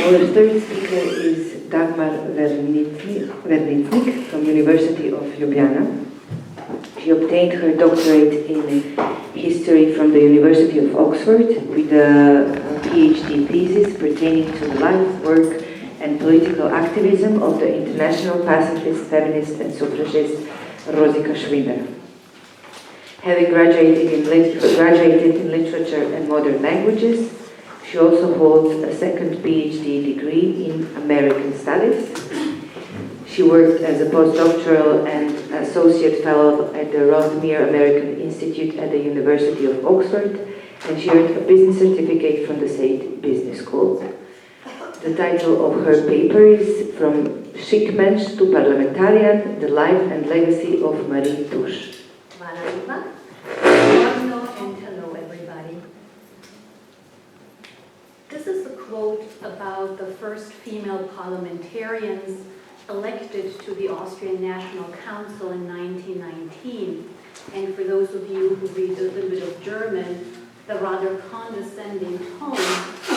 Our third speaker is Dagmar Wernitznig from University of Ljubljana. She obtained her doctorate in history from the University of Oxford with a PhD thesis pertaining to the life, work, and political activism of the international pacifist, feminist, and suffragist Rožika Strle. Having graduated in literature and modern languages, she also holds a second PhD degree in American Studies. She worked as a postdoctoral and associate fellow at the Rovigno American Institute at the University of Oxford, and she earned a business certificate from the State Business School. The title of her paper is From Tschickmensch to Parliamentarian, The Life and Legacy of Marie Tusch. Buongiorno and hello everybody. This is a quote about the first female parliamentarians elected to the Austrian National Council in 1919. And for those of you who read a little bit of German, the rather condescending tone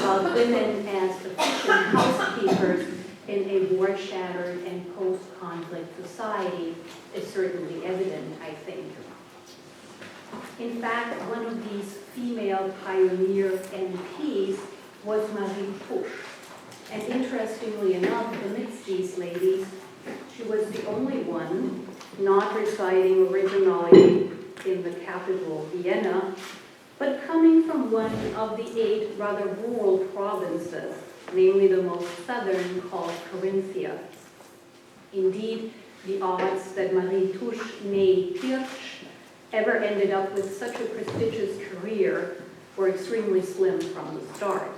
about women as efficient housekeepers in a war-shattered and post-conflict society is certainly evident, I think. In fact, one of these female pioneer MPs was Marie Tusch. And interestingly enough, amidst these ladies, she was the only one not residing originally in the capital, Vienna, but coming from one of the 8 rather rural provinces, namely the most southern, called Carinthia. Indeed, the odds that Marie Tusch, née Pirch, ever ended up with such a prestigious career were extremely slim from the start.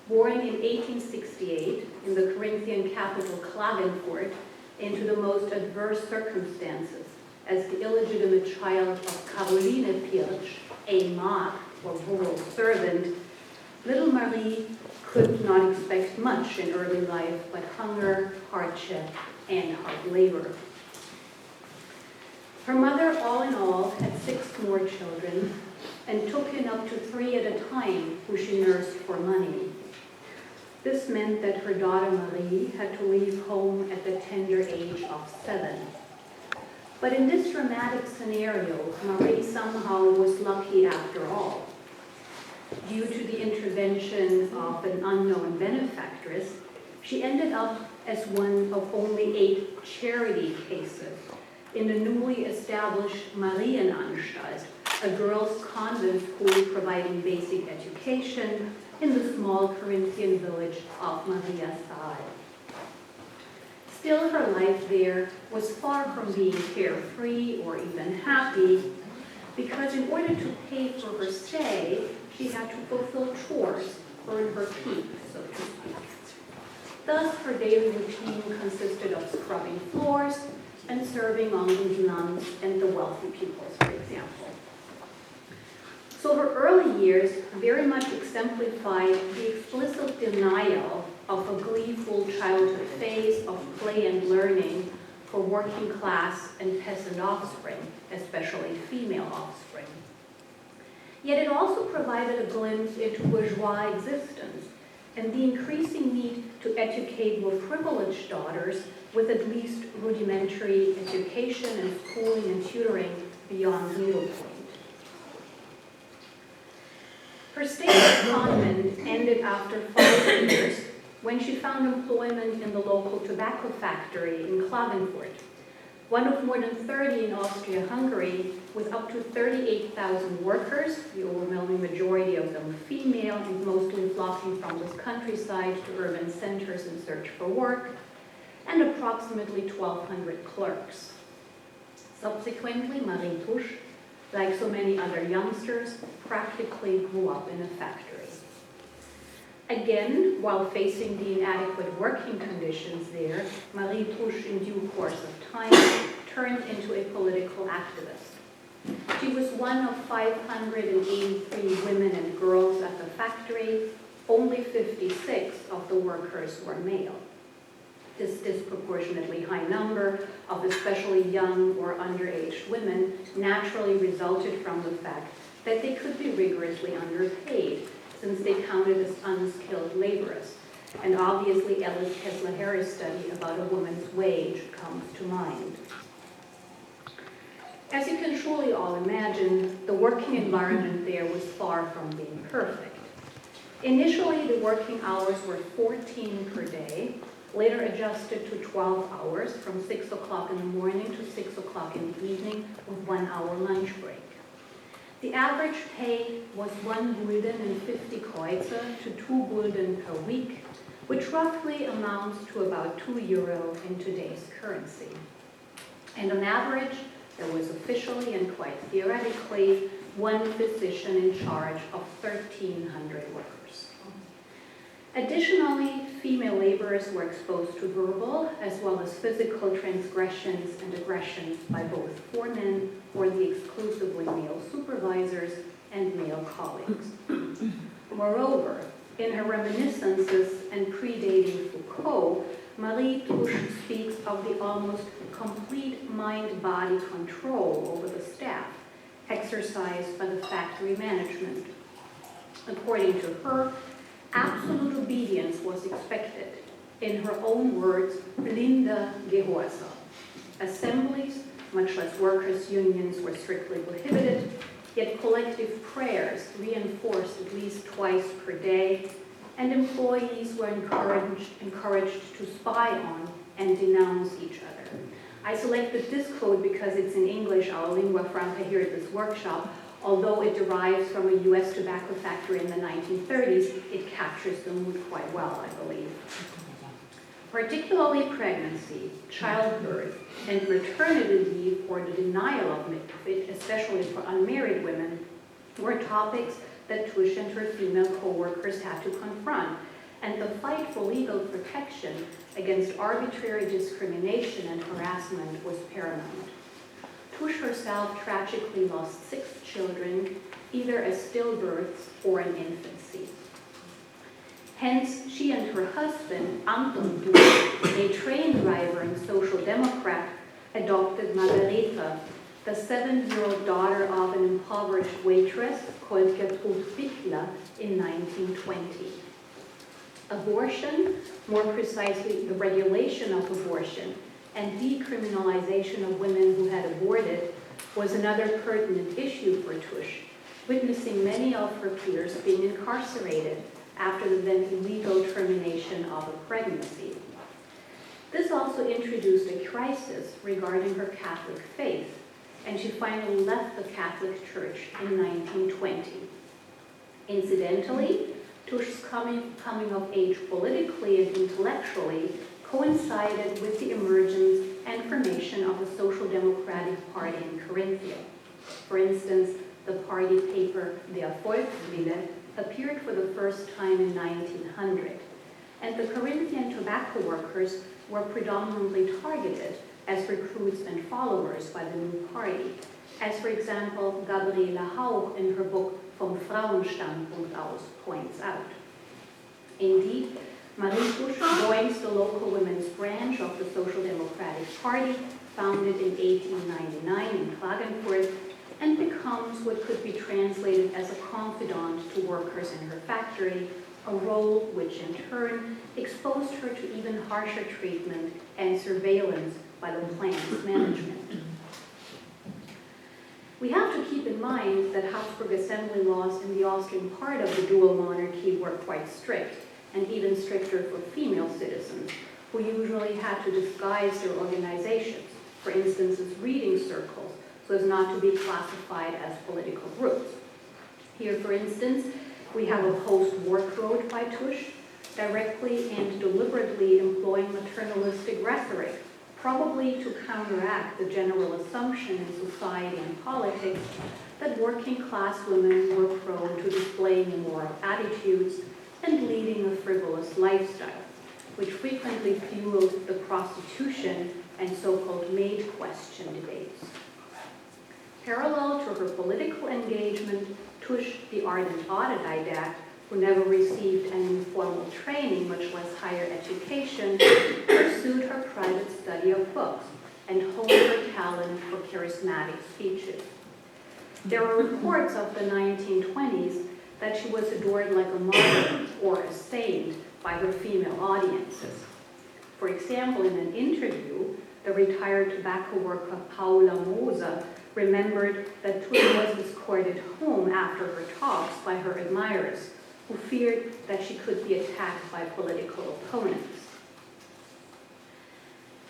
Born in 1868 in the Carinthian capital Klagenfurt into the most adverse circumstances as the illegitimate child of Caroline Pirch, a Maagd or rural servant, little Marie could not expect much in early life but hunger, hardship, and hard labor. Her mother, all in all, had 6 more children and took in up to 3 at a time who she nursed for money. This meant that her daughter Marie had to leave home at the tender age of 7. But in this dramatic scenario, Marie somehow was lucky after all. Due to the intervention of an unknown benefactress, she ended up as one of only 8 charity cases in the newly established Marienanstalt, a girls' convent school providing basic education in the small Carinthian village of Maria Saal. Still, her life there was far from being carefree or even happy, because in order to pay for her stay, she had to fulfill chores, earn her keep, so to speak. Thus, her daily routine consisted of scrubbing floors and serving on the nuns and the wealthy pupils, for example. So her early years very much exemplified the explicit denial of a gleeful childhood phase of play and learning for working class and peasant offspring, especially female offspring. Yet it also provided a glimpse into bourgeois existence and the increasing need to educate more privileged daughters with at least rudimentary education and schooling and tutoring beyond needlepoint. Her stay at the convent ended after 5 years when she found employment in the local tobacco factory in Klagenfurt, one of more than 30 in Austria-Hungary, with up to 38,000 workers, the overwhelming majority of them female and mostly flocking from the countryside to urban centers in search for work, and approximately 1,200 clerks. Subsequently, Marie Tusch, like so many other youngsters, practically grew up in a factory. Again, while facing the inadequate working conditions there, Marie Tusch, in due course of time, turned into a political activist. She was one of 583 women and girls at the factory. Only 56 of the workers were male. This disproportionately high number of especially young or underage women naturally resulted from the fact that they could be rigorously underpaid, since they counted as unskilled laborers, And obviously, Alice Kessler-Harris' study about a woman's wage comes to mind. As you can surely all imagine, the working environment there was far from being perfect. Initially, the working hours were 14 per day, later adjusted to 12 hours from 6 o'clock in the morning to 6 o'clock in the evening with 1 hour lunch break. The average pay was 1 gulden and 50 kreuzer to 2 gulden per week, which roughly amounts to about €2 in today's currency. And on average, there was officially and quite theoretically one physician in charge of 1,300 workers. Additionally, female laborers were exposed to verbal as well as physical transgressions and aggressions by both foremen or the exclusively male supervisors and male colleagues. Moreover, in her reminiscences and predating Foucault, Marie Tusch speaks of the almost complete mind-body control over the staff exercised by the factory management. According to her, absolute obedience was expected. In her own words, blinde Gehorsam. Assemblies, much less workers' unions, were strictly prohibited, yet collective prayers reinforced at least twice per day, and employees were encouraged to spy on and denounce each other. I selected this quote because it's in English, our lingua franca here at this workshop. Although it derives from a US tobacco factory in the 1930s, it captures the mood quite well, I believe. Particularly pregnancy, childbirth, and maternity leave, or the denial of it, especially for unmarried women, were topics that Tusch and her female co-workers had to confront, and the fight for legal protection against arbitrary discrimination and harassment was paramount. Tusch herself tragically lost 6 children, either as stillbirths or in infancy. Hence, she and her husband, Anton Tusch, a train driver and social democrat, adopted Margareta, the 7-year-old daughter of an impoverished waitress called Gertrude Bichler, in 1920. Abortion, more precisely the regulation of abortion, and decriminalization of women who had aborted was another pertinent issue for Tusch, witnessing many of her peers being incarcerated after the then illegal termination of a pregnancy. This also introduced a crisis regarding her Catholic faith, and she finally left the Catholic Church in 1920. Incidentally, Tusch's coming of age politically and intellectually coincided with the emergence and formation of the Social Democratic Party in Carinthia. For instance, the party paper Der Volkswille appeared for the first time in 1900, and the Corinthian tobacco workers were predominantly targeted as recruits and followers by the new party, as for example, Gabriele Hauch in her book Vom Frauenstandpunkt aus points out. Indeed, Marie Tusch joins the local women's branch of the Social Democratic Party, founded in 1899 in Klagenfurt, and becomes what could be translated as a confidant to workers in her factory, a role which in turn exposed her to even harsher treatment and surveillance by the plant's management. We have to keep in mind that Habsburg assembly laws in the Austrian part of the dual monarchy were quite strict, and even stricter for female citizens, who usually had to disguise their organizations, for instance, as reading circles, so as not to be classified as political groups. Here, for instance, we have a post-war quote by Tusch, directly and deliberately employing maternalistic rhetoric, probably to counteract the general assumption in society and politics that working-class women were prone to displaying immoral attitudes and leading a frivolous lifestyle, which frequently fueled the prostitution and so-called maid question debates. Parallel to her political engagement, Tusch, the ardent autodidact, who never received any formal training, much less higher education, pursued her private study of books and honed her talent for charismatic speeches. There are reports of the 1920s that she was adored like a martyr or a saint by her female audiences. For example, in an interview, the retired tobacco worker Paula Moser remembered that Tusch was escorted home after her talks by her admirers, who feared that she could be attacked by political opponents.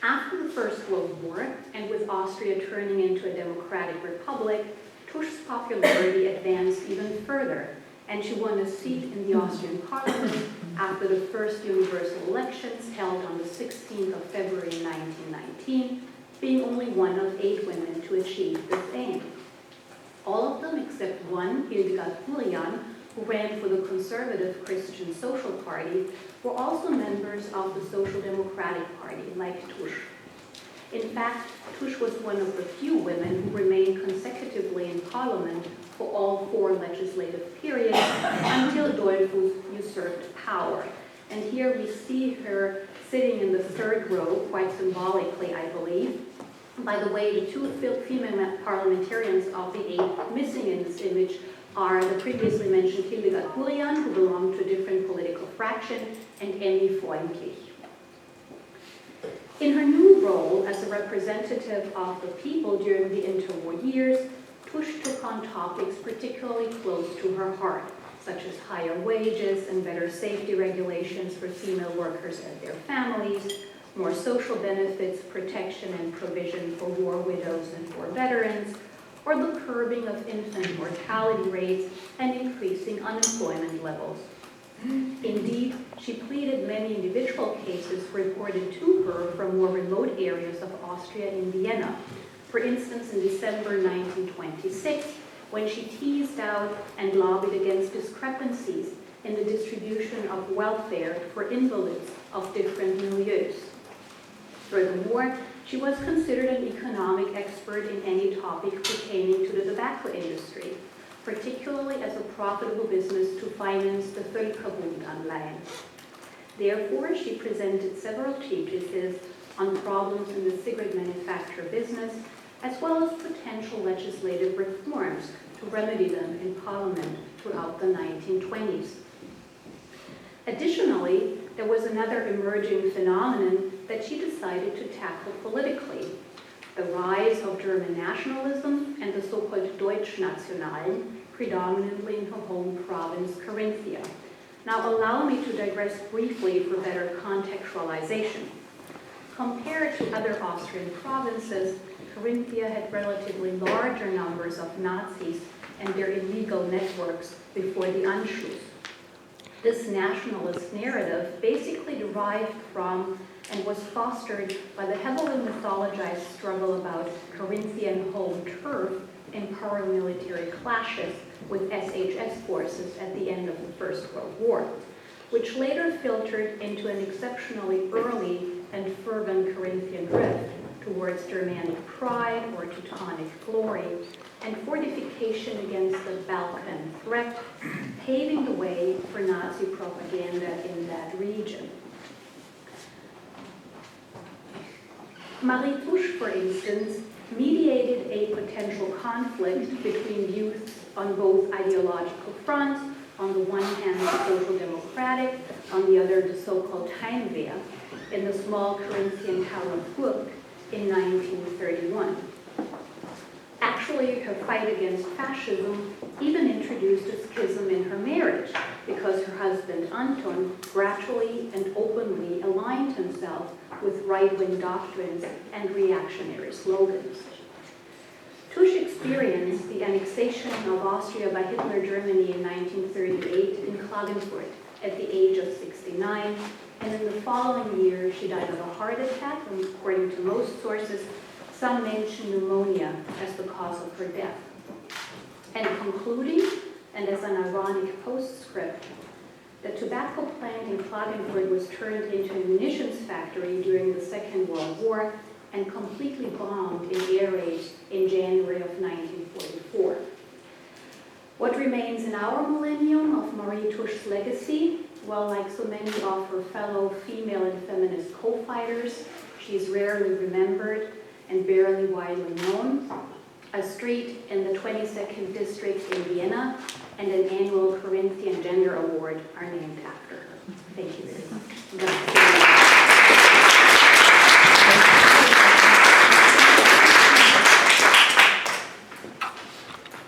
After the First World War, and with Austria turning into a democratic republic, Tusch's popularity advanced even further, and she won a seat in the Austrian parliament after the first universal elections held on the 16th of February 1919, being only one of 8 women to achieve this aim. All of them, except one, Hildegard Burian, who ran for the conservative Christian Social Party, were also members of the Social Democratic Party, like Tusch. In fact, Tusch was one of the few women who remained consecutively in parliament for all 4 legislative periods until Dollfuss usurped power. And here we see her sitting in the 3rd row, quite symbolically, I believe. By the way, the 2 female parliamentarians of the 8 missing in this image are the previously mentioned Hildegard Burian, who belonged to a different political fraction, and Emmy Freundlich. In her new role as a representative of the people during the interwar years, Tusch took on topics particularly close to her heart, such as higher wages and better safety regulations for female workers and their families, more social benefits, protection and provision for war widows and for veterans, or the curbing of infant mortality rates and increasing unemployment levels. Indeed, she pleaded many individual cases reported to her from more remote areas of Austria in Vienna. For instance, in December 1926, when she teased out and lobbied against discrepancies in the distribution of welfare for invalids of different milieus. Furthermore, she was considered an economic expert in any topic pertaining to the tobacco industry, particularly as a profitable business to finance the Völkerbundanleihen. Therefore, she presented several treatises on problems in the cigarette manufacture business, as well as potential legislative reforms to remedy them in Parliament throughout the 1920s. Additionally, there was another emerging phenomenon that she decided to tackle politically: the rise of German nationalism and the so-called Deutschnationalen, predominantly in her home province, Carinthia. Now allow me to digress briefly for better contextualization. Compared to other Austrian provinces, Carinthia had relatively larger numbers of Nazis and their illegal networks before the Anschluss. This nationalist narrative basically derived from and was fostered by the heavily mythologized struggle about Carinthian home turf in paramilitary clashes with SHS forces at the end of the First World War, which later filtered into an exceptionally early and fervent Carinthian drift towards Germanic pride or Teutonic glory, and fortification against the Balkan threat, paving the way for Nazi propaganda in that region. Marie Tusch, for instance, mediated a potential conflict between youths on both ideological fronts, on the one hand the social democratic, on the other the so-called Heimwehr, in the small Carinthian town of Burg in 1931. Actually, her fight against fascism even introduced a schism in her marriage, because her husband Anton gradually and openly aligned himself with right-wing doctrines and reactionary slogans. Tusch experienced the annexation of Austria by Hitler Germany in 1938 in Klagenfurt at the age of 69, and in the following year she died of a heart attack, and according to most sources, some mention pneumonia as the cause of her death. And concluding, and as an ironic postscript, the tobacco plant in Klagenfurt was turned into a munitions factory during the Second World War and completely bombed in air raids in January of 1944. What remains in our millennium of Marie Tusch's legacy? Well, like so many of her fellow female and feminist co-fighters, she is rarely remembered and barely widely known. A street in the 22nd district in Vienna and an annual Carinthian Gender Award are named after her. Thank you very much.